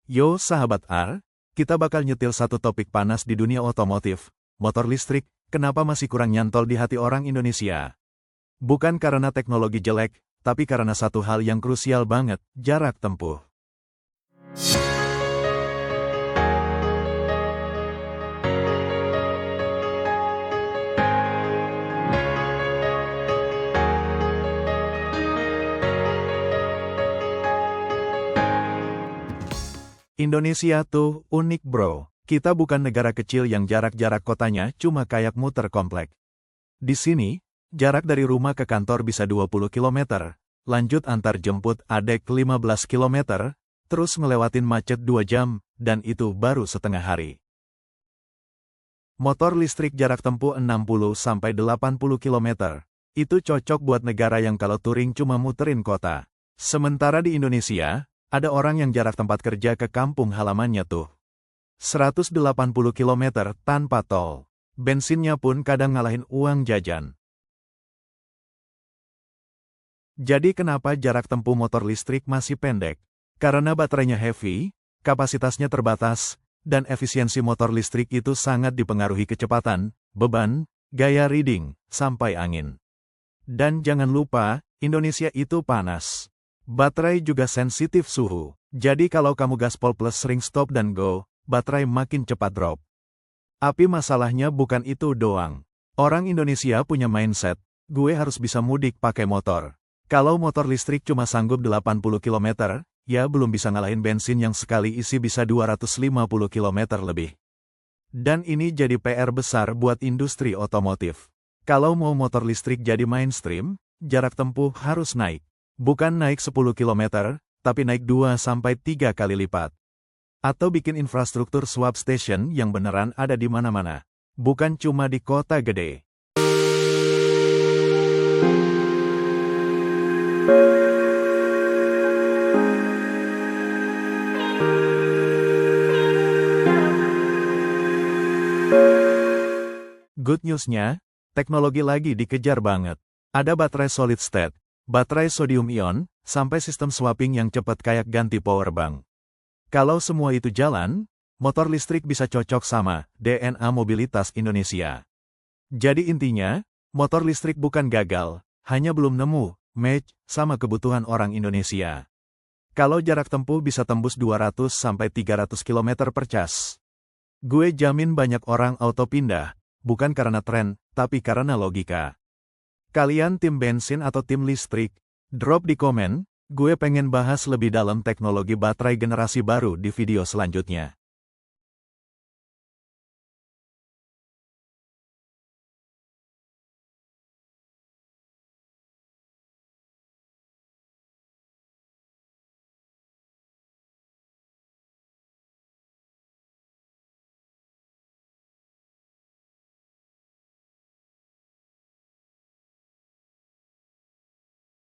Yo sahabat R, kita bakal nyetil satu topik panas di dunia otomotif, motor listrik, kenapa masih kurang nyantol di hati orang Indonesia. Bukan karena teknologi jelek, tapi karena satu hal yang krusial banget, jarak tempuh. Indonesia tuh unik bro. Kita bukan negara kecil yang jarak-jarak kotanya cuma kayak muter komplek. Di sini, jarak dari rumah ke kantor bisa 20 km, lanjut antar jemput adek 15 km, terus ngelewatin macet 2 jam, dan itu baru setengah hari. Motor listrik jarak tempuh 60-80 km. Itu cocok buat negara yang kalau touring cuma muterin kota. Sementara di Indonesia, ada orang yang jarak tempat kerja ke kampung halamannya tuh 180 km tanpa tol. Bensinnya pun kadang ngalahin uang jajan. Jadi kenapa jarak tempuh motor listrik masih pendek? Karena baterainya heavy, kapasitasnya terbatas, dan efisiensi motor listrik itu sangat dipengaruhi kecepatan, beban, gaya riding, sampai angin. Dan jangan lupa, Indonesia itu panas. Baterai juga sensitif suhu, jadi kalau kamu gaspol plus sering stop dan go, baterai makin cepat drop. Tapi masalahnya bukan itu doang. Orang Indonesia punya mindset, gue harus bisa mudik pakai motor. Kalau motor listrik cuma sanggup 80 km, ya belum bisa ngalahin bensin yang sekali isi bisa 250 km lebih. Dan ini jadi PR besar buat industri otomotif. Kalau mau motor listrik jadi mainstream, jarak tempuh harus naik. Bukan naik 10 km, tapi naik 2-3 kali lipat. Atau bikin infrastruktur swap station yang beneran ada di mana-mana. Bukan cuma di kota gede. Good news-nya, teknologi lagi dikejar banget. Ada baterai solid state, baterai sodium ion, sampai sistem swapping yang cepat kayak ganti power bank. Kalau semua itu jalan, motor listrik bisa cocok sama DNA mobilitas Indonesia. Jadi intinya, motor listrik bukan gagal, hanya belum nemu match sama kebutuhan orang Indonesia. Kalau jarak tempuh bisa tembus 200-300 km per cas, gue jamin banyak orang auto pindah, bukan karena tren, tapi karena logika. Kalian tim bensin atau tim listrik? Drop di komen, gue pengen bahas lebih dalam teknologi baterai generasi baru di video selanjutnya.